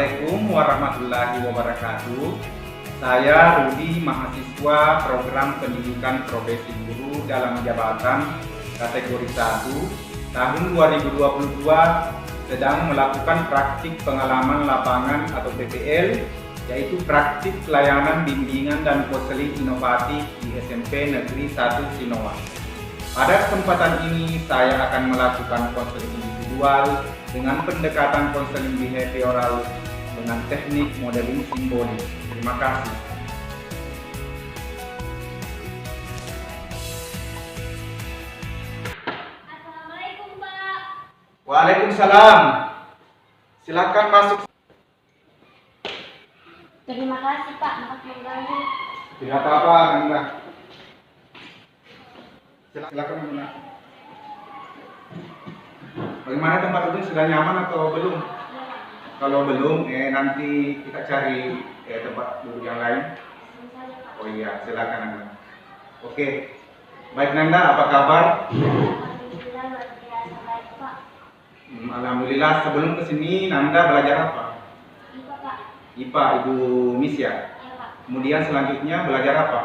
Assalamualaikum warahmatullahi wabarakatuh. Saya Rudi, mahasiswa program pendidikan profesi guru dalam jabatan kategori 1 tahun 2022 sedang melakukan praktik pengalaman lapangan atau PPL, yaitu praktik pelayanan bimbingan dan konseling inovatif di SMP Negeri 1 Sinoa. Pada kesempatan ini saya akan melakukan konseling individual dengan pendekatan konseling behavioral dengan teknik modeling simbolik. Terima kasih. Assalamualaikum, Pak. Waalaikumsalam. Silakan masuk. Terima kasih, Pak. Maaf mengganggu. Tidak apa-apa, Anda. Silakan, Anda. Bagaimana tempat duduk, sudah nyaman atau belum? Kalau belum, nanti kita cari tempat duduk yang lain. Oh iya, silakan Anda. Oke, baik Nanda, apa kabar? Alhamdulillah, luar biasa baik, Pak. Alhamdulillah. Sebelum kesini Nanda belajar apa? IPA, Pak. IPA, Ibu Miss ya? Iya, Pak. Kemudian selanjutnya belajar apa?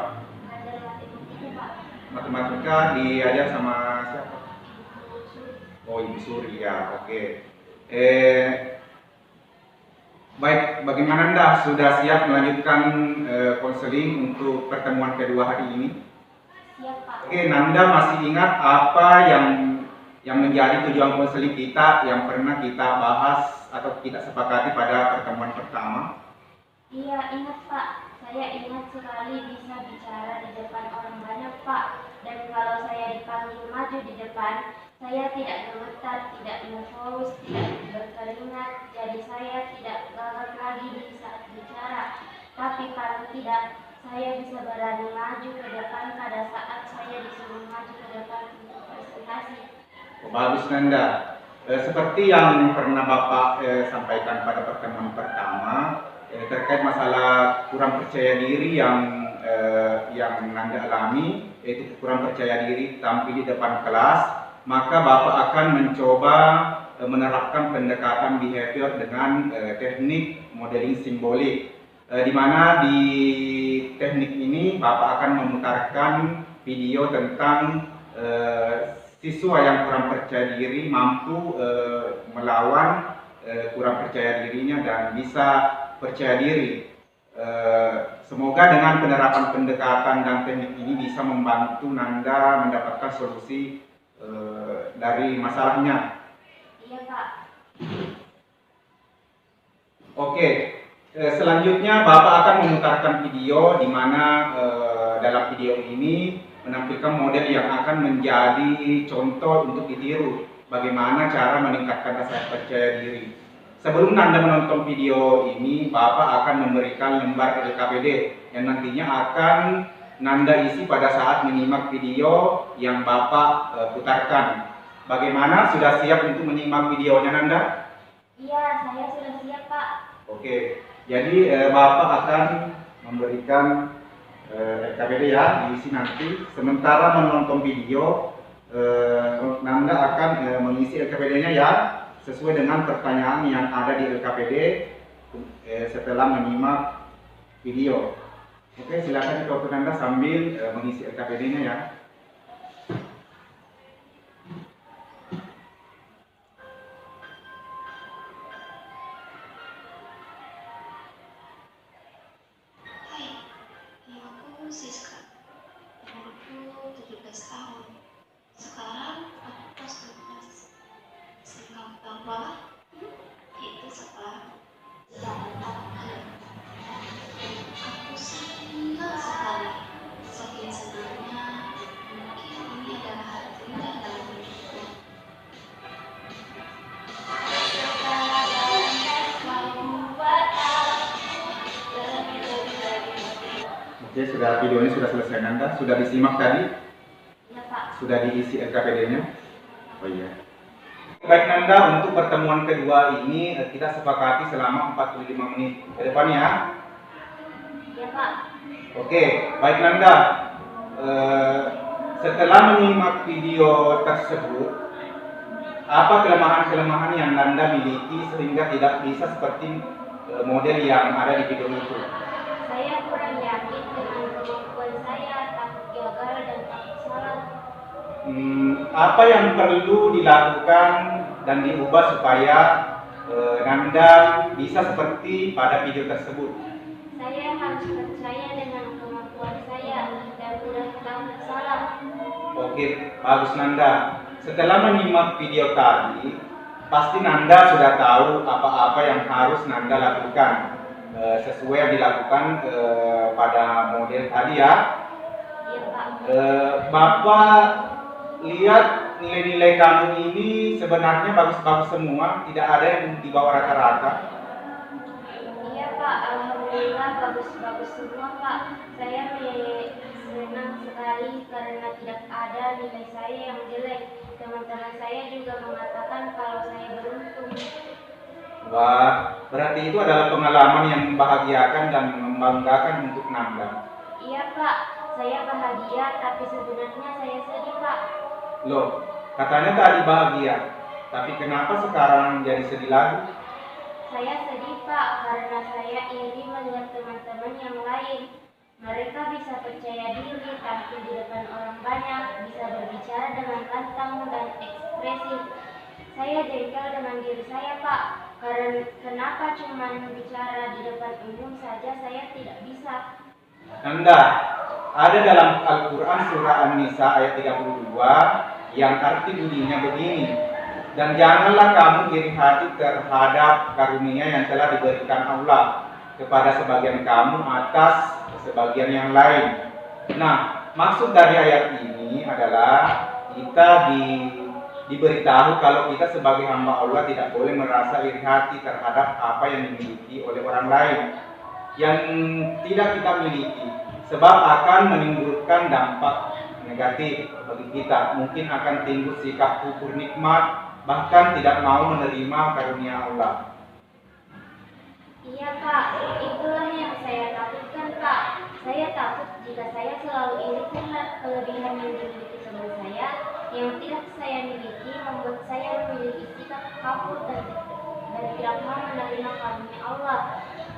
Belajar matematika, Pak. Matematika diajar sama siapa? Ibu Suri. Oh, Ibu Suri ya, oke. Baik, bagaimana Anda sudah siap melanjutkan konseling untuk pertemuan kedua hari ini? Siap, Pak. Oke, Nanda masih ingat apa yang menjadi tujuan konseling kita yang pernah kita bahas atau kita sepakati pada pertemuan pertama? Iya, ingat, Pak. Saya ingat sekali bisa bicara di depan orang banyak, Pak. Dan kalau saya dipanggil maju di depan, saya tidak gemetar, tidak nervous, tidak berkeringat. Jadi saya tidak gagap lagi di saat bicara. Tapi paling tidak, saya bisa berani maju ke depan pada saat saya disuruh maju ke depan untuk presentasi. Oh, bagus Nanda. Seperti yang pernah Bapak sampaikan pada pertemuan pertama, terkait masalah kurang percaya diri yang Nanda alami, yaitu kurang percaya diri tampil di depan kelas, maka Bapak akan mencoba menerapkan pendekatan behavior dengan teknik modeling simbolik, di mana di teknik ini Bapak akan memutarkan video tentang siswa yang kurang percaya diri mampu melawan kurang percaya dirinya dan bisa percaya diri. Semoga dengan penerapan pendekatan dan teknik ini bisa membantu Nanda mendapatkan solusi dari masalahnya. Iya, Pak. Oke, selanjutnya Bapak akan memutarkan video di mana dalam video ini menampilkan model yang akan menjadi contoh untuk ditiru bagaimana cara meningkatkan rasa percaya diri. Sebelum Nanda menonton video ini, Bapak akan memberikan lembar LKPD yang nantinya akan Nanda isi pada saat menyimak video yang Bapak putarkan. Bagaimana? Sudah siap untuk menyimak videonya Nanda? Iya, saya sudah siap, Pak. Oke, jadi Bapak akan memberikan LKPD ya, diisi nanti. Sementara menonton video, Nanda akan mengisi LKPD-nya ya, sesuai dengan pertanyaan yang ada di LKPD setelah menyimak video. Oke, silakan Dr. Nanda sambil mengisi LKPD-nya ya. Hai, namaku Siska. Umurku 17 tahun. Sekarang aku kelas 12. Senang tambah itu sekarang. Aku senang sekali. Saking senangnya, mungkin ini adalah hari terindah dalam hidupku. Oke, videonya sudah selesai Nanda. Sudah disimak tadi? Iya, Pak. Sudah diisi LKPD-nya? Oh iya. Baik Nanda, untuk pertemuan kedua ini kita sepakati selama 45 menit ke depan ya. Iya, Pak. Oke, baik Nanda. Setelah menyimak video tersebut, apa kelemahan-kelemahan yang Nanda miliki sehingga tidak bisa seperti model yang ada di video itu? Saya kurang yakin dengan kemampuan saya, takut gagal dan takut salah. Apa yang perlu dilakukan dan diubah supaya Nanda bisa seperti pada video tersebut? Saya harus percaya dengan kemampuan saya dan tidak takut salah. Oke, bagus Nanda. Setelah menyimak video tadi, pasti Nanda sudah tahu apa-apa yang harus Nanda lakukan sesuai yang dilakukan pada model tadi ya. Iya Pak. Bapak lihat nilai-nilai kamu ini sebenarnya bagus-bagus semua, tidak ada yang di bawah rata-rata. Iya Pak, alhamdulillah bagus-bagus semua Pak. Saya senang sekali karena tidak ada nilai saya yang jelek. Teman-teman saya juga mengatakan kalau saya beruntung. Wah, berarti itu adalah pengalaman yang membahagiakan dan membanggakan untuk Nanda. Iya Pak, saya bahagia tapi sebenarnya saya sedih Pak. Loh, katanya tadi bahagia, tapi kenapa sekarang jadi sedih lagi? Saya sedih Pak karena saya iri melihat teman-teman yang lain. Mereka bisa percaya diri, tampil di depan orang banyak, bisa berbicara dengan lantang dan ekspresif. Saya jengkel dengan diri saya Pak, karena kenapa cuma bicara di depan umum saja saya tidak bisa. Nanda, ada dalam Al-Quran surah An-Nisa ayat 32 yang arti bunyinya begini. Dan janganlah kamu iri hati terhadap karunia yang telah diberikan Allah kepada sebagian kamu atas sebagian yang lain. Nah, maksud dari ayat ini adalah kita diberitahu kalau kita sebagai hamba Allah tidak boleh merasa iri hati terhadap apa yang dimiliki oleh orang lain yang tidak kita miliki, sebab akan menimbulkan dampak negatif bagi kita. Mungkin akan timbul sikap kufur nikmat, bahkan tidak mau menerima karunia Allah. Iya Pak, itulah yang saya takutkan Pak. Saya takut jika saya selalu iri karena kelebihan yang dimiliki teman saya yang tidak saya miliki membuat saya memiliki sikap kafir dan tidak mau menerima karunia Allah.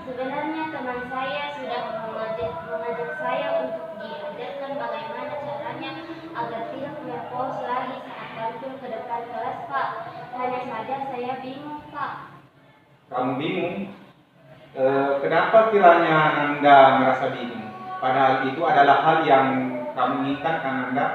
Sebenarnya teman saya sudah mengajak saya untuk diajarkan bagaimana caranya agar tidak nervous lagi saat tampil ke depan kelas Pak. Hanya saja saya bingung Pak. Kamu bingung? Kenapa kiranya Nanda merasa bingung? Padahal itu adalah hal yang kamu inginkan kan Nanda?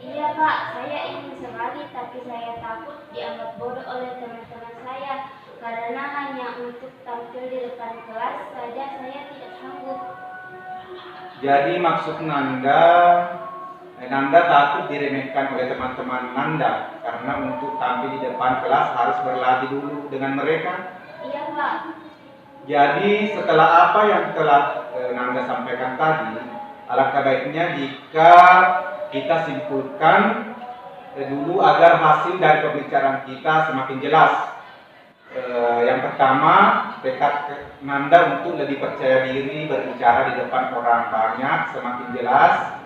Iya Pak, saya ingin sekali tapi saya takut dianggap bodoh oleh teman-teman saya karena hanya untuk tampil di depan kelas saja saya tidak sanggup. Jadi maksud Nanda takut diremehkan oleh teman-teman Nanda karena untuk tampil di depan kelas harus berlatih dulu dengan mereka. Iya Pak. Jadi setelah apa yang telah Nanda sampaikan tadi, alangkah baiknya jika kita simpulkan dulu agar hasil dari pembicaraan kita semakin jelas. Yang pertama, tekad Nanda untuk lebih percaya diri berbicara di depan orang banyak semakin jelas.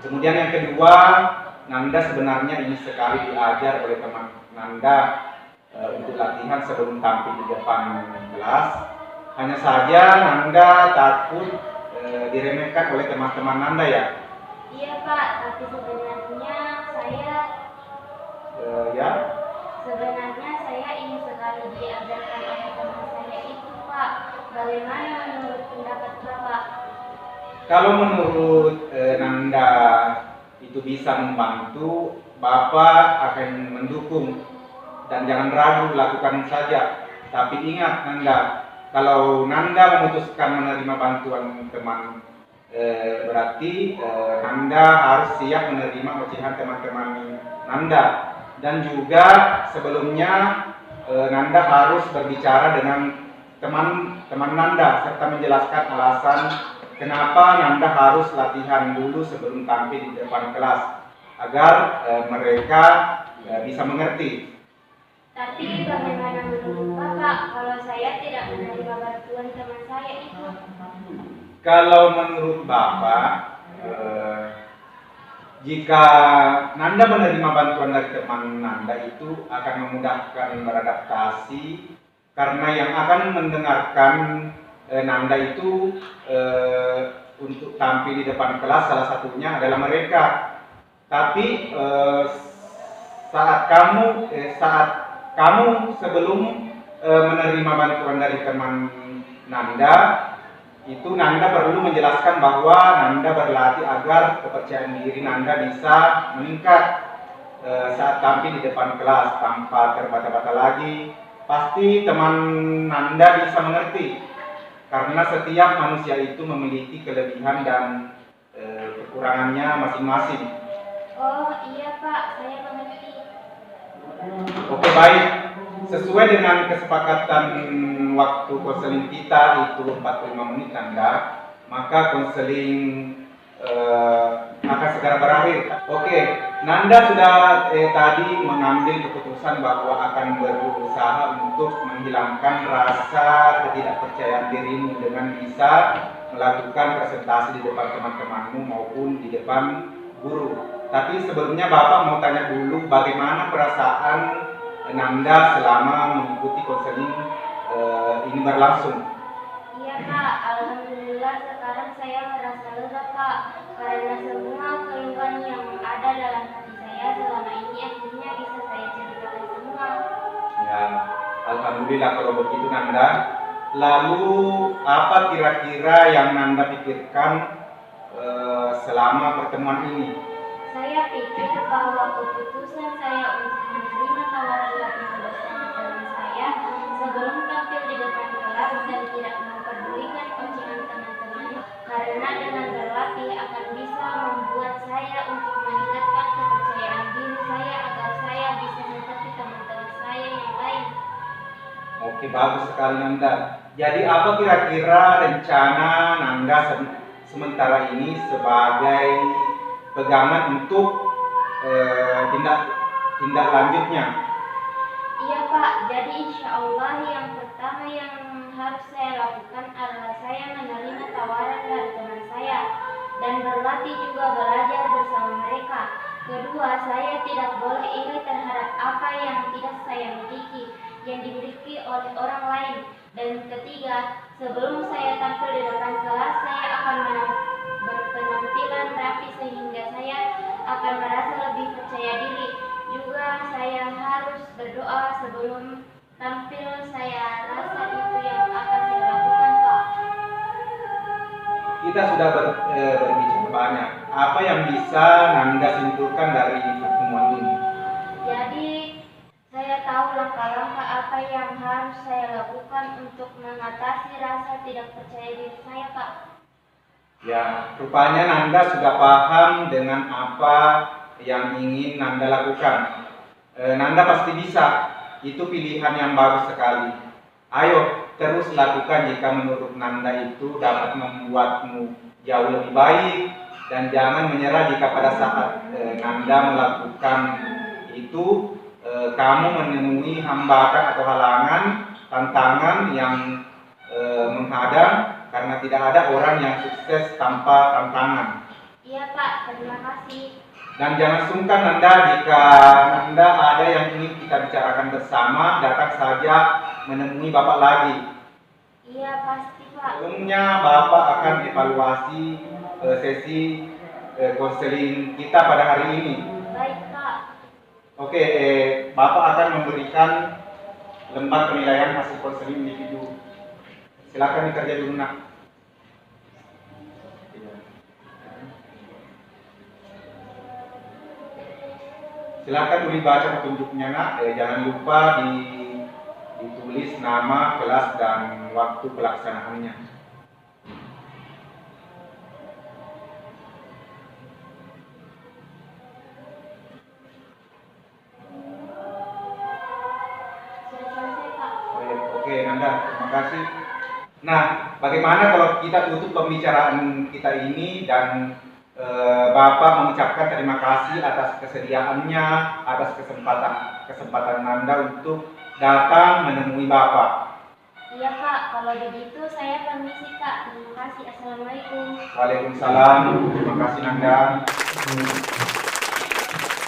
Kemudian yang kedua, Nanda sebenarnya ingin sekali diajar oleh teman Nanda untuk latihan sebelum tampil di depan kelas. Hanya saja Nanda takut diremehkan oleh teman-teman Nanda ya. Iya Pak, tapi sebenarnya sebenarnya saya ingin sekali diajarkan oleh teman saya itu Pak. Bagaimana menurut pendapat Bapak? Kalau menurut Nanda itu bisa membantu, Bapak akan mendukung dan jangan ragu, lakukan saja. Tapi ingat Nanda, kalau Nanda memutuskan menerima bantuan teman, berarti Nanda harus siap menerima ocehan teman-teman Nanda. Dan juga sebelumnya Nanda harus berbicara dengan teman-teman Nanda serta menjelaskan alasan kenapa Nanda harus latihan dulu sebelum tampil di depan kelas agar mereka bisa mengerti. Tapi bagaimana menurut Bapak kalau saya tidak menerima bantuan teman saya itu? Kalau menurut Bapak, jika Nanda menerima bantuan dari teman Nanda itu akan memudahkan beradaptasi karena yang akan mendengarkan Nanda itu untuk tampil di depan kelas salah satunya adalah mereka. Tapi saat kamu sebelum menerima bantuan dari teman Nanda, itu Nanda perlu menjelaskan bahwa Nanda berlatih agar kepercayaan diri Nanda bisa meningkat saat tampil di depan kelas tanpa terbata-bata lagi. Pasti teman Nanda bisa mengerti, karena setiap manusia itu memiliki kelebihan dan kekurangannya masing-masing. Oh iya Pak, saya mengerti. Oke, baik. Sesuai dengan kesepakatan waktu konseling kita itu 45 menit Nanda, maka konseling akan segera berakhir. Oke, Nanda sudah tadi mengambil keputusan bahwa akan berusaha untuk menghilangkan rasa ketidakpercayaan dirimu dengan bisa melakukan presentasi di depan teman-temanmu maupun di depan guru. Tapi sebelumnya Bapak mau tanya dulu, bagaimana perasaan Nanda selama mengikuti konseling ini berlangsung? Iya Pak, alhamdulillah sekarang saya merasa lega Pak, karena semua keluhan yang ada dalam hati saya selama ini akhirnya bisa saya ceritakan semua. Ya, alhamdulillah kalau begitu Nanda. Lalu apa kira-kira yang Nanda pikirkan selama pertemuan ini? Saya pikir bahwa keputusan saya untuk menerima tawaran latihan bersama teman saya sebelum tampil di depan kelas dan tidak memperdulikan ocehan teman-teman, karena dengan berlatih akan bisa membuat saya untuk meningkatkan kepercayaan diri saya agar saya bisa seperti teman-teman saya yang lain. Oke, bagus sekali Nanda. Jadi apa kira-kira rencana Nanda sementara ini sebagai pegangan untuk tindak lanjutnya? Iya Pak, jadi insya Allah yang pertama yang harus saya lakukan adalah saya menerima tawaran dari teman saya dan berlatih juga belajar bersama mereka. Kedua, saya tidak boleh iri terhadap apa yang tidak saya miliki, yang dimiliki oleh orang lain. Dan ketiga, sebelum saya tampil di depan kelas, saya akan berpenampilan rapi sehingga saya akan merasa lebih percaya diri. Juga saya harus berdoa sebelum tampil, saya rasa itu yang akan saya lakukan Pak. Kita sudah berbicara banyak. Apa yang bisa Nanda simpulkan dari pertemuan ini? Jadi saya tahu langkah-langkah apa yang harus saya lakukan untuk mengatasi rasa tidak percaya diri saya Pak. Ya, rupanya Nanda sudah paham dengan apa yang ingin Nanda lakukan. Nanda pasti bisa. Itu pilihan yang bagus sekali. Ayo, terus lakukan jika menurut Nanda itu dapat membuatmu jauh lebih baik, dan jangan menyerah jika pada saat Nanda melakukan itu kamu menemui hambatan atau halangan, tantangan yang menghadang, karena tidak ada orang yang sukses tanpa tantangan. Iya Pak, terima kasih. Dan jangan sungkan Nanda, jika Nanda ada yang ingin kita bicarakan bersama, datang saja menemui Bapak lagi. Iya pasti Pak. Sebelumnya Bapak akan evaluasi sesi konseling kita pada hari ini. Baik Pak. Oke, Bapak akan memberikan lembar penilaian hasil konseling individu. Silakan dikerja dulu nak. Silakan dibaca petunjuknya nak. Jangan lupa ditulis nama, kelas, dan waktu pelaksanaannya. Sudah selesai Pak. Oke, Nanda, terima kasih. Nah, bagaimana kalau kita tutup pembicaraan kita ini dan Bapak mengucapkan terima kasih atas kesediaannya, atas kesempatan Nanda untuk datang menemui Bapak. Iya Pak, kalau begitu saya permisi Pak. Terima kasih. Assalamualaikum. Waalaikumsalam. Terima kasih Nanda.